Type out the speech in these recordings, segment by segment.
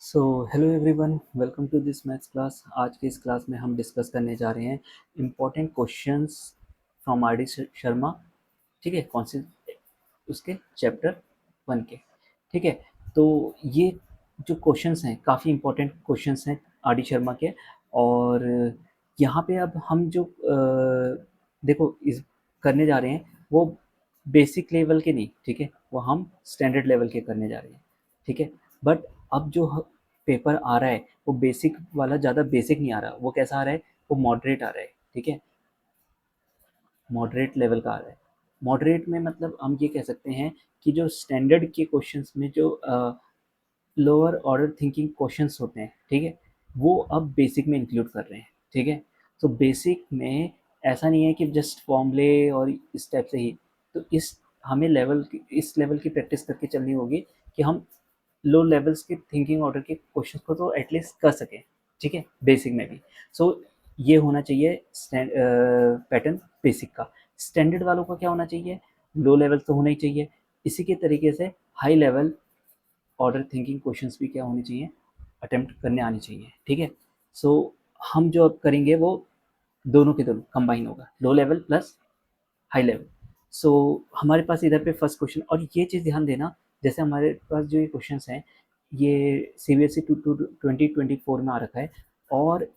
So hello everyone, welcome to this maths class. आज की इस क्लास में हम डिस्कस करने जा रहे हैं important questions from R D Sharma. ठीक है, कौन से उसके चैप्टर 1 के। ठीक है, तो ये जो क्वेश्चंस हैं काफ़ी इम्पोर्टेंट क्वेश्चंस हैं आर डी शर्मा के। और यहाँ पे अब हम जो देखो इस करने जा रहे हैं वो बेसिक लेवल के नहीं, ठीक है, वो हम स्टैंडर्ड लेवल के करने जा रहे हैं। ठीक है, बट अब जो पेपर आ रहा है वो बेसिक वाला ज़्यादा बेसिक नहीं आ रहा, वो कैसा आ रहा है, वो मॉडरेट आ रहा है। ठीक है, मॉडरेट लेवल का आ रहा है। मॉडरेट में मतलब हम ये कह सकते हैं कि जो स्टैंडर्ड के क्वेश्चंस में जो लोअर ऑर्डर थिंकिंग क्वेश्चंस होते हैं, ठीक है, वो अब बेसिक में इंक्लूड कर रहे हैं। ठीक है, तो बेसिक में ऐसा नहीं है कि जस्ट फॉर्मूले और इस टाइप से ही। तो इस हमें इस लेवल की प्रैक्टिस करके चलनी होगी कि हम लो लेवल्स के थिंकिंग ऑर्डर के क्वेश्चंस को तो एटलीस्ट कर सकें। ठीक है, बेसिक में भी। सो ये होना चाहिए पैटर्न बेसिक का। स्टैंडर्ड वालों का क्या होना चाहिए, लो लेवल तो होना ही चाहिए। इसी के तरीके से high level order thinking questions भी क्या होने चाहिए, अटेम्प्ट करने आने चाहिए। ठीक है, सो हम जो अब करेंगे वो दोनों के दोनों कंबाइन होगा, low level plus high level. So हमारे पास इधर पे फर्स्ट क्वेश्चन, और ये चीज़ ध्यान देना, जैसे हमारे पास जो ये क्वेश्चंस हैं ये CBSE टू 2024 में आ रखा है। और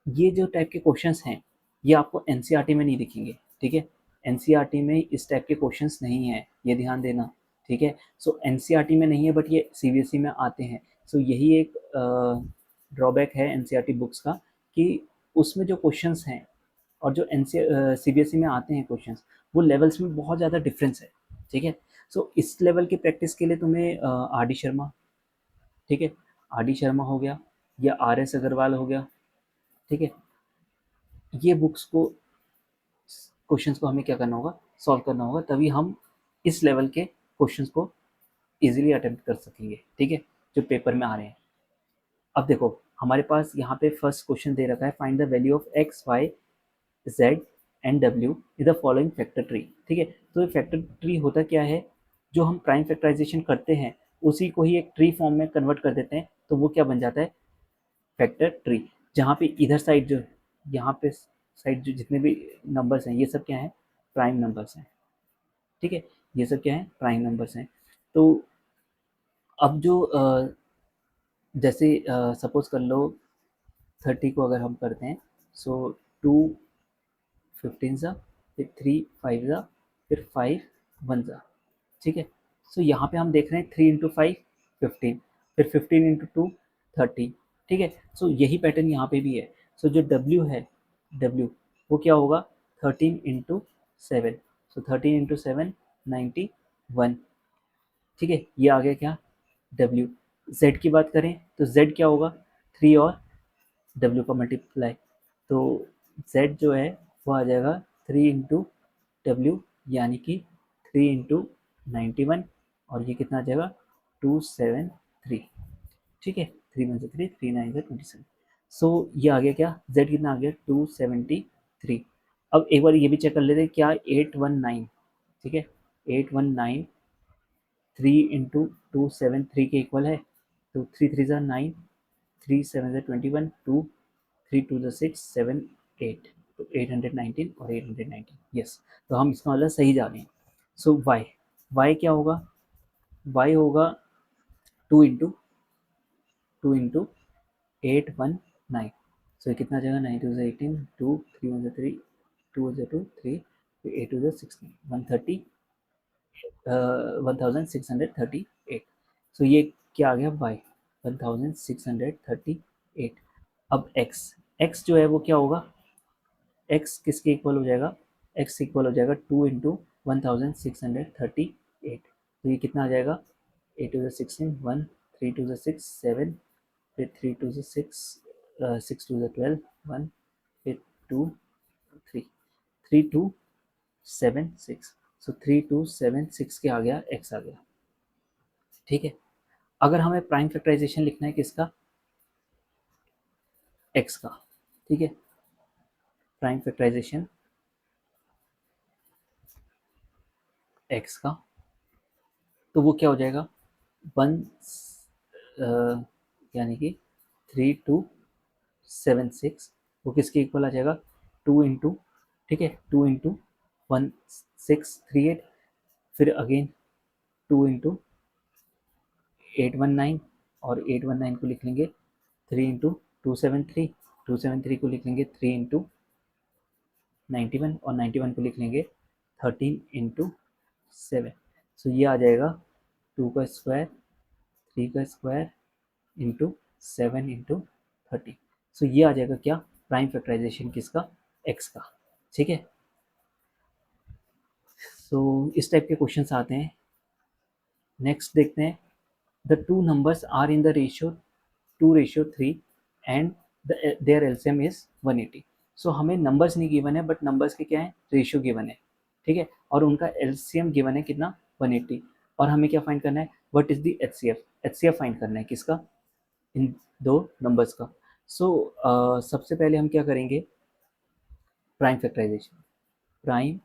ये जो टाइप के क्वेश्चंस हैं ये आपको एनसीईआरटी में नहीं दिखेंगे। ठीक है, एनसीईआरटी में इस टाइप के क्वेश्चंस नहीं हैं, ये ध्यान देना। ठीक है, सो एनसीईआरटी में नहीं है बट ये सीबीएसई में आते हैं। सो यही एक ड्रॉबैक है एनसीईआरटी बुक्स का, कि उसमें जो क्वेश्चंस हैं और जो सीबीएसई में आते हैं क्वेश्चंस, वो लेवल्स में बहुत ज़्यादा डिफरेंस है। ठीक है, सो इस लेवल की प्रैक्टिस के लिए तुम्हें आर डी शर्मा, ठीक है, आर डी शर्मा हो गया या आर एस अग्रवाल हो गया। ठीक है, ये बुक्स को, क्वेश्चंस को हमें क्या करना होगा, सॉल्व करना होगा, तभी हम इस लेवल के क्वेश्चंस को इजीली अटेम्प्ट कर सकेंगे। ठीक है, जो पेपर में आ रहे हैं। अब देखो हमारे पास यहाँ पे फर्स्ट क्वेश्चन दे रखा है, find the value of X Y Z and W in the following factor tree. ठीक है, तो ये फैक्टर ट्री होता क्या है, जो हम प्राइम फैक्टराइजेशन करते हैं उसी को ही एक ट्री फॉर्म में कन्वर्ट कर देते हैं, तो वो क्या बन जाता है, फैक्टर ट्री। जहाँ पे इधर साइड जो, यहाँ पे साइड जो जितने भी नंबर्स हैं ये सब क्या है, प्राइम नंबर्स हैं। ठीक है, ये सब क्या है, प्राइम नंबर्स हैं। तो अब जो जैसे सपोज कर लो 30 को अगर हम करते हैं, सो 2 15 ज़ा, फिर 3 5 ज़ा, फिर 5 1 ज़ा। ठीक है, सो यहाँ पे हम देख रहे हैं 3 इंटू 5 15, फिर 15 इंटू 2 30। ठीक है, सो यही पैटर्न यहाँ पे भी है। सो जो W है, W वो क्या होगा, 13 इंटू 7। सो 13 इंटू 7 91। ठीक है, ये आ गया क्या, W। Z की बात करें तो Z क्या होगा, 3 और W का मल्टीप्लाई। तो Z जो है वो आ जाएगा 3 इंटू डब्ल्यू, यानी कि 3 इंटू 91, और ये कितना आ जाएगा, 273। ठीक है, 3 वन से 3, 3 नाइन से 27। सो ये आ गया क्या, Z कितना आ गया, 273। अब एक बार ये भी चेक कर लेते हैं क्या 819, ठीक है, 819 3 इंटू 273 के इक्वल है। तो 3 3 ज़ा 9, 3 7 ज़ा 21, 2 3 2 ज़ा 6 7 8, तो 819 और 819, यस। तो हम इसका मतलब सही जा रहे हैं। सो वाई क्या होगा, वाई होगा 2 इंटू 819। सो ये कितना आ जाएगा, 9 2 ज़ा 18, 2 3 1 ज़ा 3, 2 ज़ा 2 3, 8 2 ज़ा 16, 130, 1638। सो ये क्या आ गया, वाई 1638। अब एक्स जो है वो क्या होगा, एक्स किसके इक्वल हो जाएगा, एक्स इक्वल हो जाएगा 2 इंटू 1638। तो ये कितना आ जाएगा, 8 टू द 16, 1 3 टू द 6 7, फिर 3 टू द 6 6 टू द 12 1, फिर 2 3 3 2 7 6। सो 3 2 7 6 के आ गया, एक्स आ गया। ठीक है, अगर हमें प्राइम फैक्टराइजेशन लिखना है किसका, एक्स का। ठीक है, प्राइम फैक्टराइजेशन एक्स का, तो वो क्या हो जाएगा, 1 यानी कि 3276 वो किसके इक्वल आ जाएगा, 2 इंटू, ठीक है, 2 इंटू 1638, फिर अगेन 2 इंटू 819, और 819 को लिख लेंगे 3 इंटू 273, 273 को लिख लेंगे 3 इंटू 91, और 91 को लिख लेंगे 13 इंटू 7। सो ये आ जाएगा 2 का स्क्वायर, 3 का स्क्वायर इंटू 7 इंटू 30। सो ये आ जाएगा क्या, प्राइम फैक्टराइजेशन किसका, एक्स का, ठीक है। सो इस टाइप के क्वेश्चंस आते हैं। नेक्स्ट देखते हैं, the two numbers are in the ratio 2:3 and their LCM is 180। So हमें नंबर्स नहीं गिवन है, बट नंबर्स के क्या है, रेशियो गिवन है, ठीक है, और उनका एलसीएम गिवन है कितना, 180, और हमें क्या फाइंड करना है, what is the HCF, HCF find करना है किसका, इन दो नंबर्स का। सो सबसे पहले हम क्या करेंगे, प्राइम फैक्टराइजेशन, प्राइम,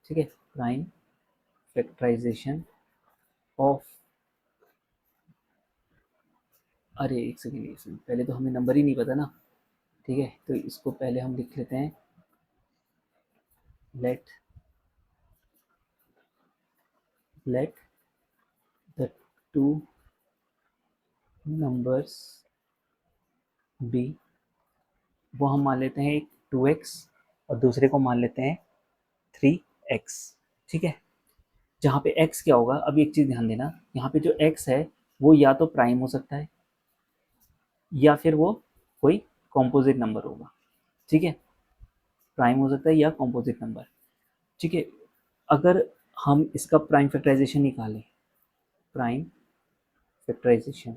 ठीक है, प्राइम फैक्टराइजेशन ऑफ, अरे एक सेकेंड, पहले तो हमें नंबर ही नहीं पता ना, ठीक है, तो इसको पहले हम लिख लेते हैं, let the two numbers be, वो हम मान लेते हैं एक 2x और दूसरे को मान लेते हैं 3x, ठीक है। जहाँ पे x क्या होगा, अब एक चीज़ ध्यान देना, यहाँ पे जो x है वो या तो प्राइम हो सकता है या फिर वो कोई कॉम्पोजिट नंबर होगा, ठीक है, प्राइम हो सकता है या कॉम्पोजिट नंबर, ठीक है। अगर हम इसका प्राइम फैक्टराइजेशन निकालें, प्राइम फैक्टराइजेशन,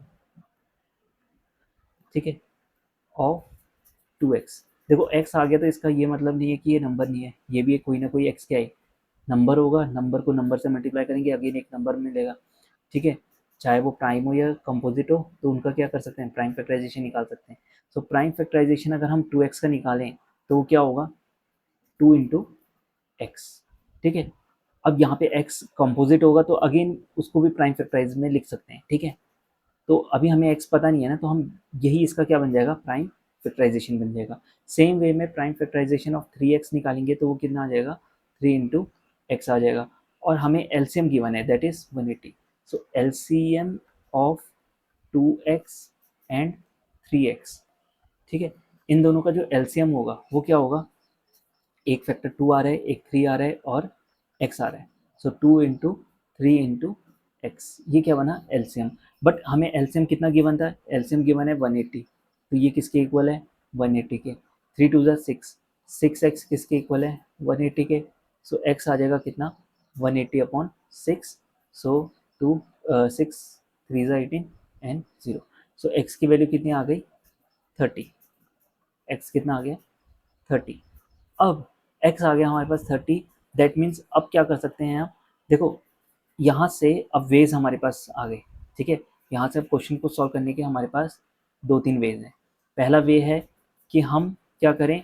ठीक है, ऑफ 2x, देखो x आ गया तो इसका ये मतलब नहीं है कि ये नंबर नहीं है, ये भी कोई ना कोई x क्या है, नंबर होगा, नंबर को नंबर से मल्टीप्लाई करेंगे, अगेन एक नंबर मिलेगा, ठीक है, चाहे वो प्राइम हो या कंपोजिट हो, तो उनका क्या कर सकते हैं, प्राइम फैक्टराइजेशन निकाल सकते हैं। सो प्राइम फैक्टराइजेशन अगर हम 2x का निकालें तो वो क्या होगा, 2 इंटू एक्स, ठीक है। अब यहाँ पे x कंपोजिट होगा तो अगेन उसको भी प्राइम फैक्टराइज में लिख सकते हैं, ठीक है। तो अभी हमें x पता नहीं है ना, तो हम यही इसका क्या बन जाएगा, प्राइम फैक्टराइजेशन बन जाएगा। सेम वे में प्राइम फैक्टराइजेशन ऑफ 3x निकालेंगे तो वो कितना आ जाएगा, 3 इंटू एक्स आ जाएगा, और हमें एलसीएम गिवन है that is 180। So LCM of 2x and 3x, ठीक है, इन दोनों का जो एलसीएम होगा वो क्या होगा, एक फैक्टर 2 आ रहा है, एक 3 आ रहा है, और x आ रहा है, सो 2 इंटू 3 इंटू एक्स, ये क्या बना, एलसीएम। बट हमें एलसीएम कितना गिवन था, एलसीएम गिवन है 180, तो ये किसके इक्वल है, 180 के, 3 टू ज़ा 6, 6x किसके इक्वल है, 180 के, सो x आ जाएगा कितना, 180 अपॉन 6, सो 2 6 3 ज़ा 18 एंड 0, सो x की वैल्यू कितनी आ गई, 30, x कितना आ गया, 30। अब x आ गया हमारे पास 30, दैट मीन्स अब क्या कर सकते हैं आप, देखो यहाँ से अब वेज हमारे पास आ गए, ठीक है, यहाँ से अब क्वेश्चन को सॉल्व करने के हमारे पास 2-3 वेज हैं। पहला वे है कि हम क्या करें,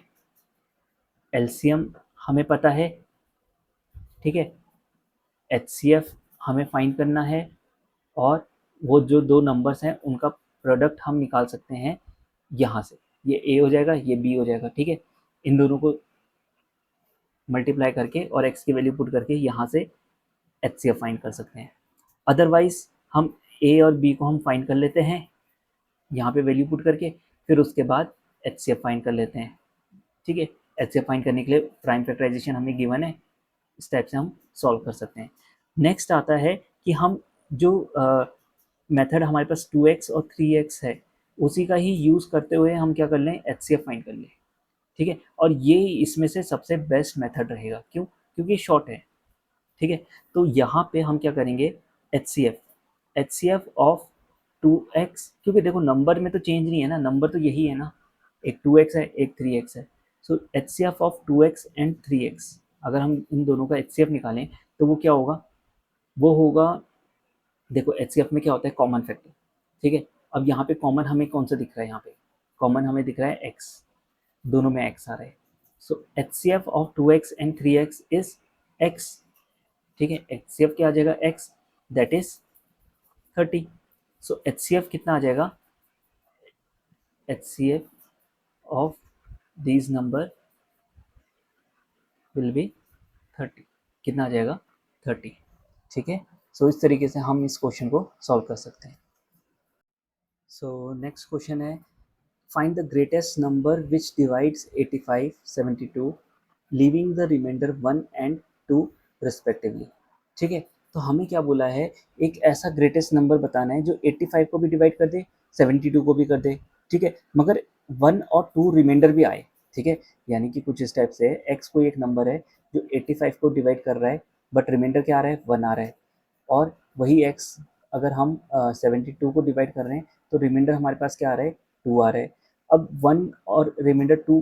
एलसीएम हमें पता है, ठीक है, एचसीएफ हमें फाइंड करना है, और वो जो दो नंबर्स हैं उनका प्रोडक्ट हम निकाल सकते हैं यहाँ से, ये ए हो जाएगा, ये बी हो जाएगा, ठीक है, इन दोनों को मल्टीप्लाई करके और x की वैल्यू पुट करके यहाँ से एच सी एफ फाइंड कर सकते हैं। अदरवाइज हम ए और बी को हम फाइंड कर लेते हैं यहाँ पे वैल्यू पुट करके, फिर उसके बाद एच सी एफ फाइंड कर लेते हैं, ठीक है। एच सी एफ फाइंड करने के लिए प्राइम फैक्टराइजेशन हमें गिवन है, इस टाइप से हम सॉल्व कर सकते हैं। नेक्स्ट आता है कि हम जो मेथड हमारे पास 2x और 3x है उसी का ही यूज़ करते हुए हम क्या कर लें, एच सी एफ फाइंड कर लें, ठीक है, और ये इसमें से सबसे बेस्ट मेथड रहेगा, क्यों, क्योंकि शॉर्ट है, ठीक है। तो यहाँ पे हम क्या करेंगे, H C F of 2x, क्योंकि देखो नंबर में तो चेंज नहीं है ना, नंबर तो यही है ना, एक 2x है एक 3x है, so H C F of 2x and 3x, अगर हम इन दोनों का एच सी एफ निकालें तो वो क्या होगा, वो होगा, देखो एच सी एफ में क्या होता है, कॉमन फैक्टर, ठीक है। अब यहाँ पे कॉमन हमें कौन सा दिख रहा है, यहाँ पे कॉमन हमें दिख रहा है x, दोनों में x आ रहा है, so H C F of 2x and 3x is x, ठीक है, एच सी एफ क्या आ जाएगा, x, that is 30, so HCF कितना आ जाएगा, HCF of these number will be 30, कितना आ जाएगा 30, ठीक है। सो इस तरीके से हम इस क्वेश्चन को सॉल्व कर सकते हैं। सो नेक्स्ट क्वेश्चन है, find the greatest number which divides 85 72 leaving the remainder 1 and 2 respectively, ठीक है। तो हमें क्या बोला है, एक ऐसा ग्रेटेस्ट नंबर बताना है जो 85 को भी डिवाइड कर दे 72 को भी कर दे, ठीक है, मगर 1 और 2 रिमाइंडर भी आए, ठीक है। यानी कि कुछ इस टाइप से x कोई एक नंबर है जो 85 को डिवाइड कर रहा है बट रिमाइंडर क्या आ रहा है 1 आ रहा है, और वही x अगर हम 72 को डिवाइड कर रहे हैं तो रिमाइंडर हमारे पास क्या आ रहा है 2 आ रहा है। अब 1 और रिमाइंडर 2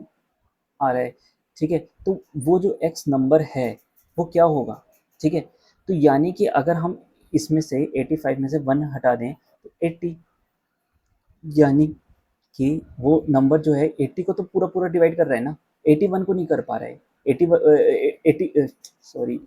आ रहा है, ठीक है। तो वो जो x नंबर है वो क्या होगा, ठीक है। तो यानी कि अगर हम इसमें से 85 में से 1 हटा दें तो 80, यानी कि वो नंबर जो है 80 को तो पूरा पूरा डिवाइड कर रहा है ना, 81 को नहीं कर पा रहा है। 80 सॉरी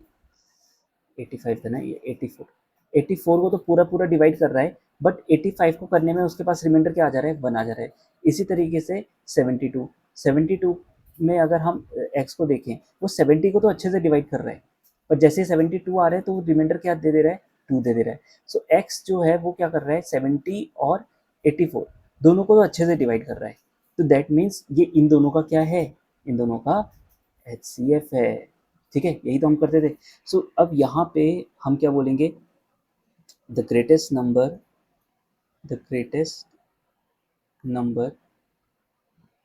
85 था ना, ये 84, 84 को तो पूरा पूरा डिवाइड कर रहा है बट 85 को करने में उसके पास रिमाइंडर क्या आ जा रहा है 1 आ जा रहा है। इसी तरीके से 72, 72 में अगर हम x को देखें वो 70 को तो अच्छे से डिवाइड कर रहा है, पर जैसे 72 आ रहा है तो वो रिमाइंडर क्या दे दे रहा है 2 दे दे रहा है। सो x जो है वो क्या कर रहा है 70 और 84 दोनों को तो अच्छे से डिवाइड कर रहा है, तो दैट मीन्स ये इन दोनों का क्या है, इन दोनों का HCF है, ठीक है। यही तो हम करते थे। सो अब यहाँ पे हम क्या बोलेंगे, the greatest number, the greatest number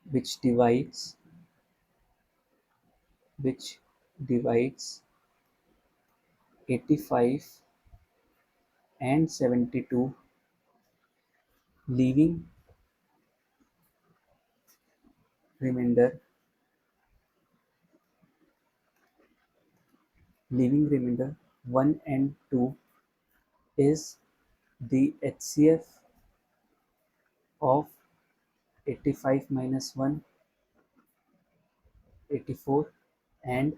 which divides which divides 85 and 72 leaving remainder, leaving remainder 1 and 2 is the HCF of 85 minus 1 84 and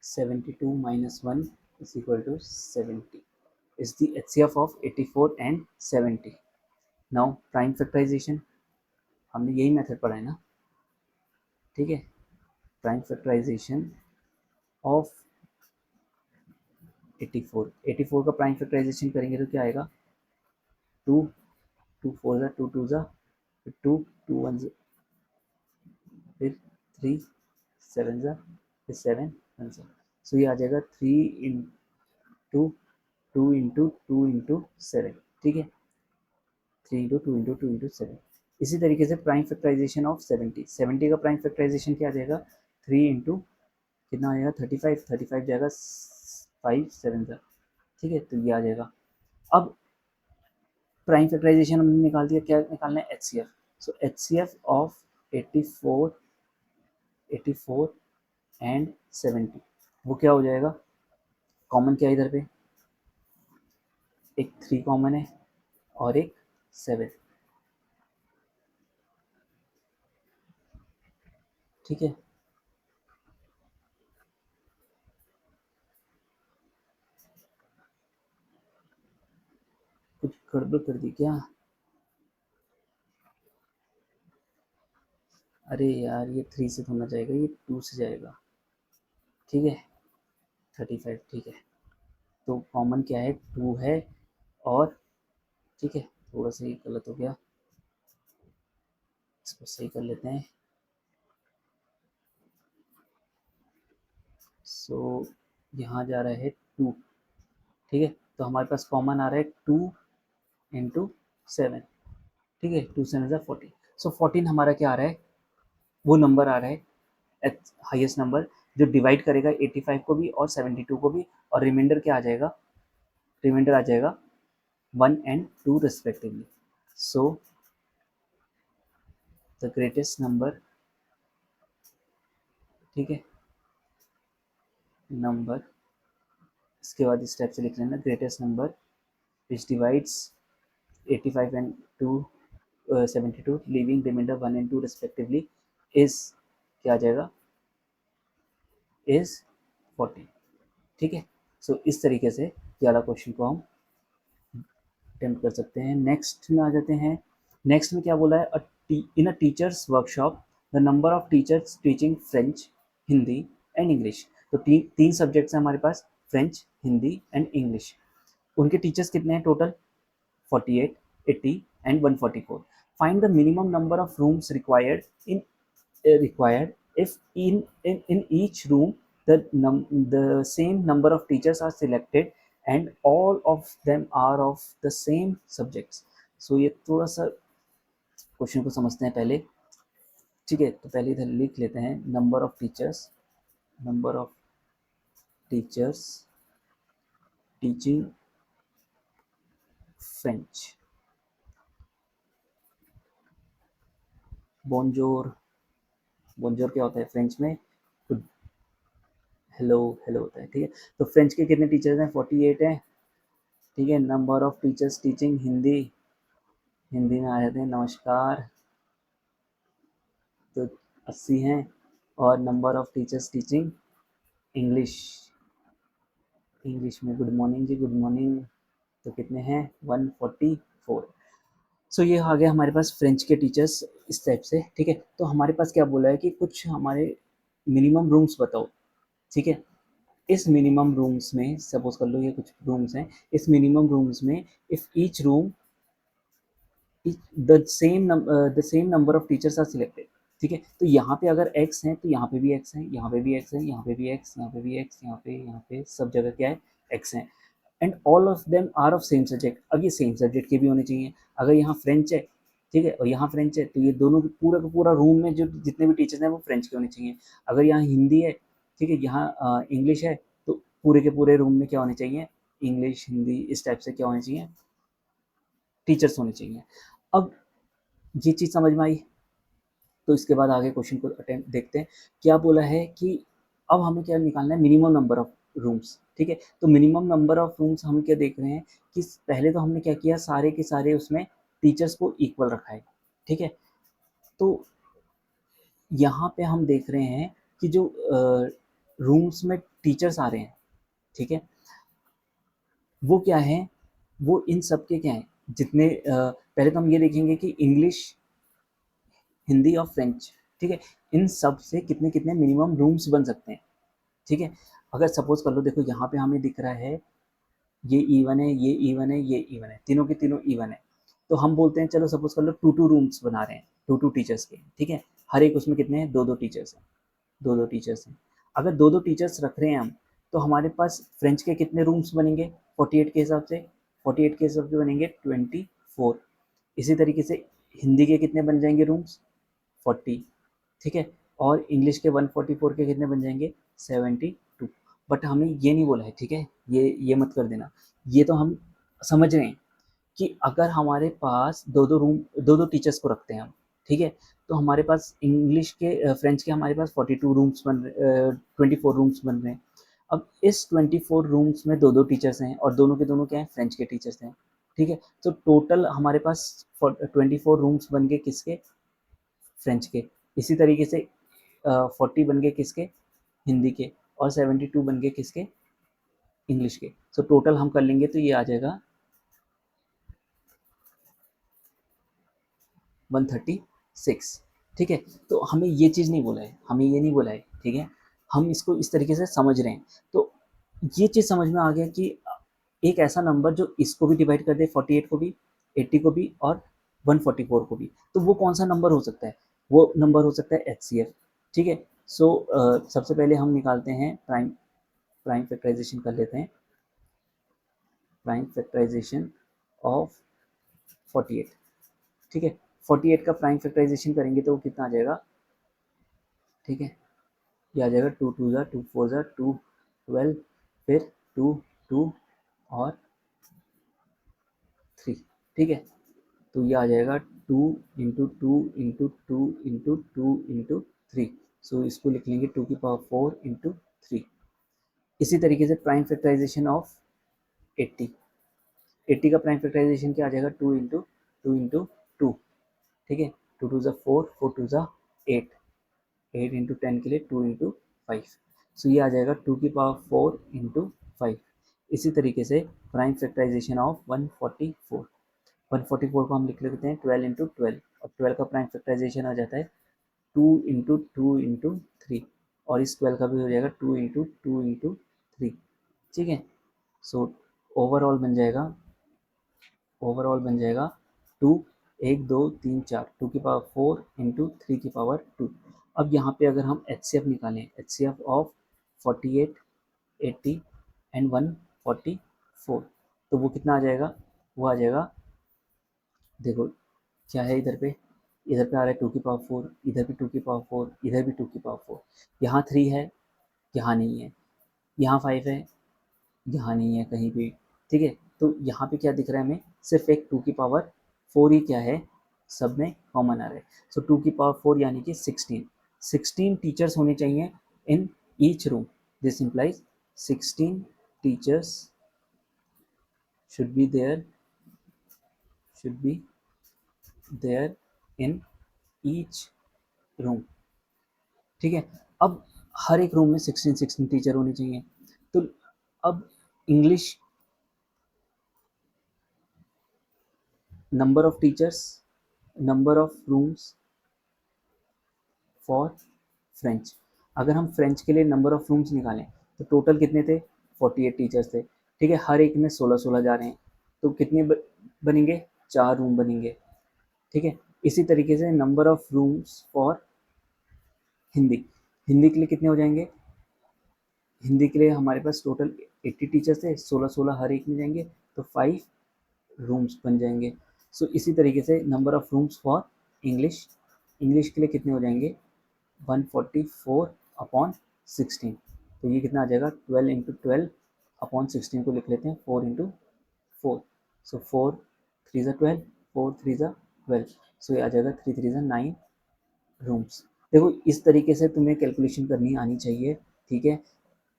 72 minus 1 is equal to 70 is the HCF of 84 and 70. Now prime factorization, हमने यही method पढ़ा है ना, ठीक है। Prime factorization of 84, 84 का prime factorisation करेंगे तो क्या आएगा 2, 2 4 ज़ा 2 2 ज़ा, फिर 2 2 1 फिर 3 7 ज़ा, फिर 7 1 ज़ा। सो ये आ जाएगा 3 इंटू 2 इंटू 2 इंटू 7, ठीक है, 3 इंटू 2 इंटू 2 इंटू 7। इसी तरीके से प्राइम फैक्टराइजेशन ऑफ 70, 70 का प्राइम फैक्टराइजेशन क्या आ जाएगा 3 इंटू कितना आ जाएगा 35, 35 जाएगा 5 7 ज़ा, ठीक है, तो ये आ जाएगा। अब प्राइम फैक्टराइजेशन हमने निकाल दिया, क्या निकालना है HCF। So HCF of 84 84 and 70 वो क्या हो जाएगा, कॉमन क्या है इधर पे, एक 3 कॉमन है और एक 7, ठीक है। कुछ गड़बड़ कर दी क्या, अरे यार ये 3 से होना जाएगा, ये 2 से जाएगा, ठीक है 35, ठीक है। तो कॉमन क्या है 2 है और, ठीक है थोड़ा सा ये गलत हो गया, इसको सही कर लेते हैं। सो यहाँ जा रहा है 2, ठीक है, तो हमारे पास कॉमन आ रहा है 2 इंटू 7, ठीक है 2 7 14। सो 14 हमारा क्या आ रहा है, वो नंबर आ रहा है हाईएस्ट नंबर जो डिवाइड करेगा 85 को भी और 72 को भी, और रिमाइंडर क्या आ जाएगा, रिमाइंडर आ जाएगा 1 and 2 respectively. So the greatest number, ठीक है, नंबर, इसके बाद इस टाइप से लिख लेना, greatest number which divides 85 and 2 72 leaving remainder 1 and 2 respectively is, क्या आ जाएगा, इज 14, ठीक है। सो इस तरीके से ये वाला क्वेश्चन को हम अटेम्प्ट कर सकते हैं। नेक्स्ट में आ जाते हैं। नेक्स्ट में क्या बोला है, in a teachers workshop the number of teachers teaching French, Hindi and English. तो तीन सब्जेक्ट्स हैं हमारे पास, फ्रेंच, हिंदी एंड इंग्लिश। उनके टीचर्स कितने हैं total, 48, 80 and 144. Find the minimum number of rooms required if in each room the same number of teachers are selected and all of them are of the same subjects. So ये थोड़ा सा question को समझते हैं पहले, ठीक है। तो पहले इधर लिख लेते हैं, number of teachers teaching French. बोंजोर क्या होता है फ्रेंच में, हेलो होता है, ठीक है। तो फ्रेंच के कितने टीचर्स हैं, 48 हैं, ठीक है। Number of teachers teaching Hindi में आ जाते हैं नमस्कार, तो 80 हैं। और number of teachers teaching English में गुड मॉर्निंग जी, गुड मॉर्निंग, तो कितने हैं, 144। सो ये आ गया हमारे पास फ्रेंच के टीचर्स इस टाइप से, ठीक है। तो हमारे पास क्या बोला है कि कुछ हमारे मिनिमम रूम्स बताओ, ठीक है। इस मिनिमम रूम्स में सपोज कर लो ये कुछ रूम्स हैं, इस मिनिमम रूम्स में if each room the same number of teachers are selected, ठीक है। तो यहाँ पे अगर x है तो यहाँ पे भी x है, यहाँ पे भी x है, यहाँ पे भी x, यहाँ पे भी x, यहाँ पे सब जगह क्या है, x है। And all of them are of same subject. अब ये सेम सब्जेक्ट के भी होने चाहिए। अगर यहाँ फ्रेंच है, ठीक है, और यहाँ फ्रेंच है, तो ये दोनों पूरा का पूरा रूम में जो जितने भी टीचर्स हैं वो फ्रेंच के होने चाहिए। अगर यहाँ हिंदी है, ठीक है, यहाँ इंग्लिश है, तो पूरे के पूरे रूम में क्या होने चाहिए, इंग्लिश, हिंदी, इस टाइप से क्या होने चाहिए, टीचर्स होने चाहिए। अब ये चीज़ समझ में आई, तो इसके बाद आगे क्वेश्चन को अटेम्प्ट देखते हैं। क्या बोला है कि अब हमें क्या निकालना है, मिनिमम नंबर ऑफ रूम्स, ठीक है। तो मिनिमम नंबर ऑफ रूम्स हम क्या देख रहे हैं कि पहले तो हमने क्या किया, सारे के सारे उसमें टीचर्स को इक्वल रखा है, ठीक है। तो यहाँ पे हम देख रहे हैं कि जो रूम्स में टीचर्स आ रहे हैं, ठीक है, वो क्या है, वो इन सब के क्या है, जितने पहले तो हम ये देखेंगे कि इंग्लिश, हिंदी और फ्रेंच, ठीक है, इन सब से कितने कितने मिनिमम रूम्स बन सकते हैं, ठीक है। अगर सपोज कर लो, देखो यहाँ पे हमें दिख रहा है ये इवन है, ये इवन है, ये इवन है, तीनों के तीनों इवन है। तो हम बोलते हैं चलो सपोज कर लो 2 रूम्स बना रहे हैं, 2 टीचर्स के, ठीक है। हर एक उसमें कितने हैं, 2 टीचर्स हैं, 2 टीचर्स हैं। अगर 2 टीचर्स रख रहे हैं हम, तो हमारे पास फ्रेंच के कितने रूम्स बनेंगे, 48 के हिसाब से, 48 के हिसाब से बनेंगे 24। इसी तरीके से हिंदी के कितने बन जाएंगे रूम्स, 40, ठीक है। और इंग्लिश के 144 के कितने बन जाएंगे, 72। बट हमें ये नहीं बोला है, ठीक है, ये मत कर देना। ये तो हम समझ रहे हैं कि अगर हमारे पास दो टीचर्स को रखते हैं हम, ठीक है, तो हमारे पास इंग्लिश के फ्रेंच के हमारे पास 42 रूम्स 24 रूम्स बन रहे हैं। अब इस 24 रूम्स में 2 टीचर्स हैं और दोनों के दोनों क्या हैं, फ्रेंच के टीचर्स हैं, ठीक है। तो टोटल हमारे पास 24 रूम्स बन गए किसके, फ्रेंच के। इसी तरीके से 40 बन गए किसके, हिंदी के, और 72 बन गए किसके, इंग्लिश के। सो टोटल हम कर लेंगे तो ये आ जाएगा 136, ठीक है। तो हमें ये चीज़ नहीं बोला है, हमें ये नहीं बोला है, ठीक है। हम इसको इस तरीके से समझ रहे हैं। तो ये चीज़ समझ में आ गया कि एक ऐसा नंबर जो इसको भी डिवाइड कर दे, 48 को भी, 80 को भी और 144 को भी, तो वो कौन सा नंबर हो सकता है, वो नंबर हो सकता है HCF, ठीक है। सो सबसे पहले हम निकालते हैं प्राइम फैक्टराइजेशन कर लेते हैं, प्राइम फैक्टराइजेशन ऑफ 48, ठीक है। 48 का प्राइम फैक्टराइजेशन करेंगे तो वो कितना आ जाएगा, ठीक है, ये आ जाएगा 2 2 ज़ा 2 4 ज़ा 2 12, फिर 2 2 और 3, ठीक है। तो ये आ जाएगा 2 इंटू 2 इंटू 2 इंटू 2 इंटू 3। सो इसको लिख लेंगे 2 की पावर 4 इंटू 3। इसी तरीके से प्राइम फैक्टराइजेशन ऑफ 80, 80 का प्राइम फैक्टराइजेशन क्या आ जाएगा, 2 इंटू 2 इंटू 2, ठीक है। 2 2 ज़ा 4, 4 2 ज़ा 8, 8 इंटू 10 के लिए 2 इंटू 5। सो ये आ जाएगा 2 की पावर 4 इंटू 5। इसी तरीके से प्राइम फैक्टराइजेशन ऑफ 144, 144 को हम लिख लेते हैं 12 इंटू 12, और 12 का प्राइम फैक्टराइजेशन आ जाता है 2 इंटू 3, और इस 12 का भी हो जाएगा 2 इंटू 3, ठीक है। सो ओवरऑल बन जाएगा 2, 1 2 3 4, 2 की पावर 4 इंटू 3 की पावर 2। अब यहाँ पे अगर हम HCF निकालें, HCF ऑफ 48, 80 एंड 144, तो वो कितना आ जाएगा, वो आ जाएगा, देखो क्या है इधर पे, इधर पे आ रहा है 2 की पावर 4, इधर भी 2 की पावर 4, इधर भी 2 की पावर 4, यहाँ 3 है, यहाँ नहीं है, यहाँ 5 है, यहाँ नहीं है कहीं भी, ठीक है। तो यहाँ पे क्या दिख रहा है हमें, सिर्फ एक 2 की पावर 4 ही क्या है, सब में कॉमन आ रहा है। सो 2 की पावर 4 यानी कि 16 टीचर्स होने चाहिए in each room. This implies 16 teachers should be there in each room, ठीक है। अब हर एक रूम में 16 टीचर होने चाहिए। तो अब English number of teachers, number of rooms for French, अगर हम फ्रेंच के लिए नंबर ऑफ रूम्स निकालें तो टोटल कितने थे, 48 टीचर्स थे, ठीक है। हर एक में 16 जा रहे हैं, तो कितने बनेंगे, 4 रूम बनेंगे, ठीक है। इसी तरीके से number of rooms for Hindi, Hindi के लिए कितने हो जाएंगे, हिंदी के लिए हमारे पास टोटल 80 टीचर्स थे, 16 हर एक में जाएंगे, तो 5 रूम्स बन जाएंगे। सो इसी तरीके से number of rooms for English, English के लिए कितने हो जाएंगे, 144/16, तो ये कितना आ जाएगा, 12 इंटू 12/16 को लिख लेते हैं 4 इंटू 4, सो 4 3 ज़ा 12, 4 3 ज़ा 12, सो ये आ जाएगा 3 3 ज़ा 9 रूम्स। देखो इस तरीके से तुम्हें कैलकुलेशन करनी आनी चाहिए, ठीक है,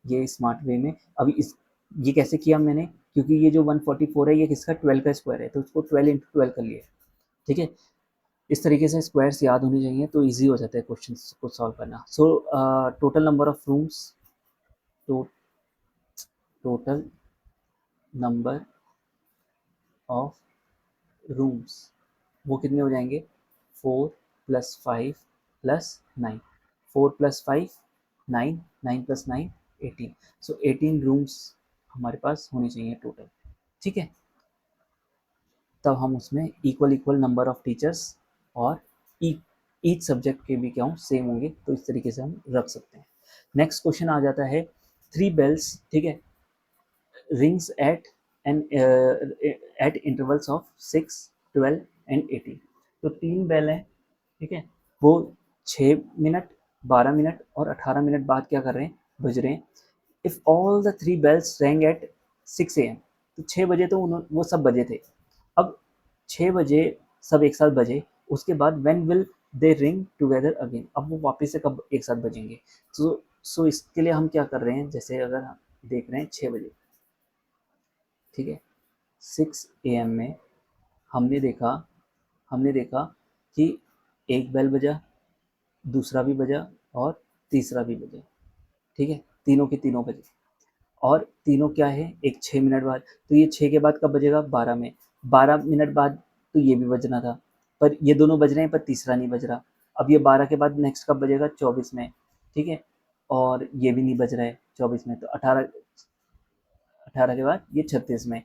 ये स्मार्ट वे में। अभी इस ये कैसे किया मैंने, क्योंकि ये जो 144 है ये किसका 12 का स्क्वायर है, तो उसको 12 इंटू 12 कर लिया, ठीक है। इस तरीके से स्क्वायर्स याद होने चाहिए, तो इजी हो जाता है क्वेश्चन को सॉल्व करना। So total number of rooms, तो टोटल नंबर ऑफ रूम्स वो कितने हो जाएंगे, 4 + 5 + 9, 4 + 5 9, 9 + 9 18, सो 18 रूम्स हमारे पास होने चाहिए टोटल, ठीक है। तब हम उसमें इक्वल नंबर ऑफ टीचर्स और ईच सब्जेक्ट के भी क्या हों, सेम होंगे, तो इस तरीके से हम रख सकते हैं। नेक्स्ट क्वेश्चन आ जाता है 3 बेल्स, ठीक है, rings eight intervals of 6, 12 and 18, तो 3 बेल हैं, ठीक है, वो 6 मिनट, 12 मिनट और 18 मिनट बाद क्या कर रहे हैं, बज रहे हैं। If all the 3 bells rang at 6 AM, तो 6 बजे तो वो सब बजे थे। अब 6 बजे सब एक साथ बजे, उसके बाद when will they ring together again, अब वो वापस से कब एक साथ बजेंगे। सो इसके लिए हम क्या कर रहे हैं, जैसे अगर हम देख रहे हैं 6 बजे, ठीक है, 6 AM में हमने देखा कि एक बेल बजा, दूसरा भी बजा और तीसरा भी बजा, ठीक है, तीनों के तीनों बजे, और तीनों क्या है, एक 6 मिनट बाद, तो ये 6 के बाद कब बजेगा, 12 में, 12 मिनट बाद तो ये भी बजना था, पर ये दोनों बज रहे हैं पर तीसरा नहीं बज रहा। अब ये 12 के बाद नेक्स्ट कब बजेगा, 24 में, ठीक है, और ये भी नहीं बज रहा है 24 में, तो 18 के बाद ये 36 में,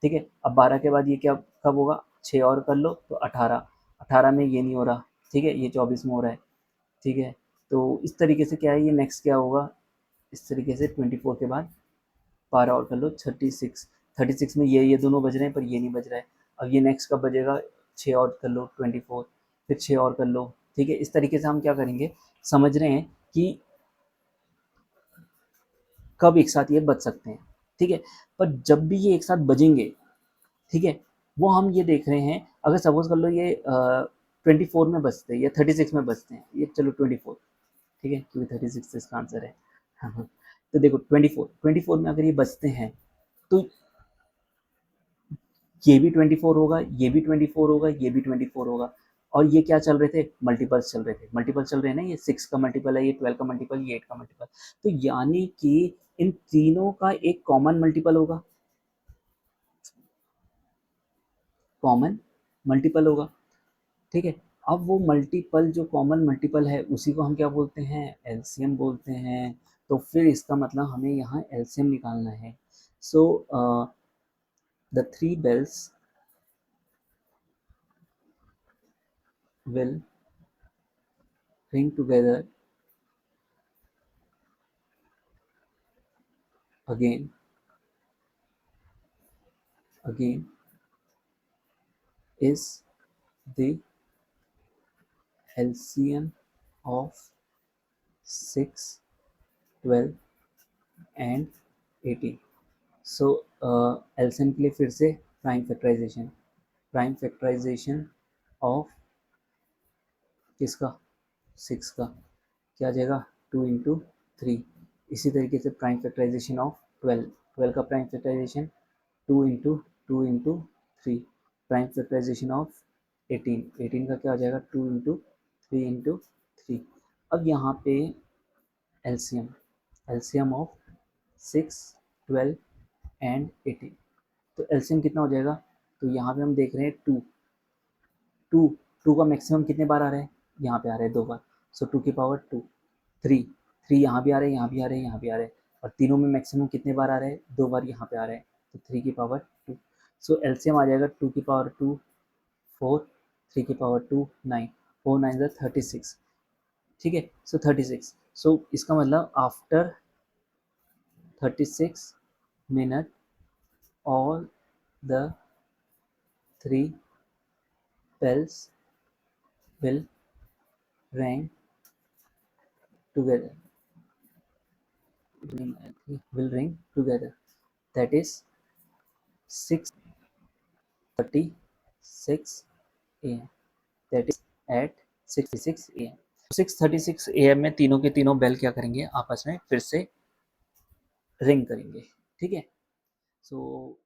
ठीक है। अब 12 के बाद ये क्या कब होगा, 6 और कर लो तो 18 में ये नहीं हो रहा, ठीक है, ये 24 में हो रहा है, ठीक है। तो इस तरीके से क्या है, ये नेक्स्ट क्या होगा, इस तरीके से 24 के बाद 12 और कर लो 36 में ये दोनों बज रहे हैं पर ये नहीं बज रहा है। अब ये नेक्स्ट कब बजेगा, 6 और कर लो 24, फिर 6 और कर लो, ठीक है। इस तरीके से हम क्या करेंगे, समझ रहे हैं कि कब एक साथ ये बज सकते हैं, ठीक है। पर जब भी ये एक साथ बजेंगे, ठीक है, वो हम ये देख रहे हैं, अगर सपोज कर लो ये 24 में बजते हैं या 36 में बजते हैं, ये चलो 24, ठीक है, क्योंकि 36 इसका आंसर है। हाँ हाँ, तो देखो 24 में अगर ये बजते हैं, तो ये भी 24 होगा, ये भी 24 होगा, ये भी 24 होगा, और ये क्या चल रहे थे, मल्टीपल्स चल रहे थे, मल्टीपल चल रहे हैं ना, ये 6 का मल्टीपल है, ये 12 का मल्टीपल, ये 8 का मल्टीपल, तो यानी कि इन तीनों का एक कॉमन मल्टीपल होगा, कॉमन मल्टीपल होगा, ठीक है। अब वो मल्टीपल जो कॉमन मल्टीपल है उसी को हम क्या बोलते हैं, एलसीएम बोलते हैं। तो फिर इसका मतलब हमें यहाँ एलसीएम निकालना है। So the three bells will ring together again is the LCM of 6, 12 and 18. So LCM के लिए फिर से प्राइम फैक्टराइजेशन ऑफ किसका, 6 का, क्या आ जाएगा 2 इंटू 3। इसी तरीके से प्राइम फैक्टराइजेशन ऑफ 12 का prime factorization 2 into 3। Prime factorization of 18 का क्या हो जाएगा 2 इंटू 3। अब यहाँ पे एलसीएम ऑफ 6, 12 एंड 18। तो एलसीएम कितना हो जाएगा, तो यहाँ पे हम देख रहे हैं 2 टू टू का मैक्सिमम कितने बार आ रहा है, यहाँ पे आ रहा है 2 बार। सो 2 की पावर 2, 3 यहाँ भी आ रहे हैं, यहाँ भी आ रहे हैं, यहाँ भी आ रहे हैं, और तीनों में मैक्सिमम कितने बार आ रहे हैं, 2 बार यहाँ पे आ रहे हैं, तो 3 की पावर 2। सो एलसीएम आ जाएगा 2 की पावर 2 4, 3 की पावर 2 9, 4 9 36, ठीक है। सो 36, सो इसका मतलब after 36 minute all the 3 bells will ring together, that is 6:36 am, that is at 6:36 am। 6:36 am में तीनों के तीनों बेल क्या करेंगे, आपस में फिर से रिंग करेंगे, ठीक है। सो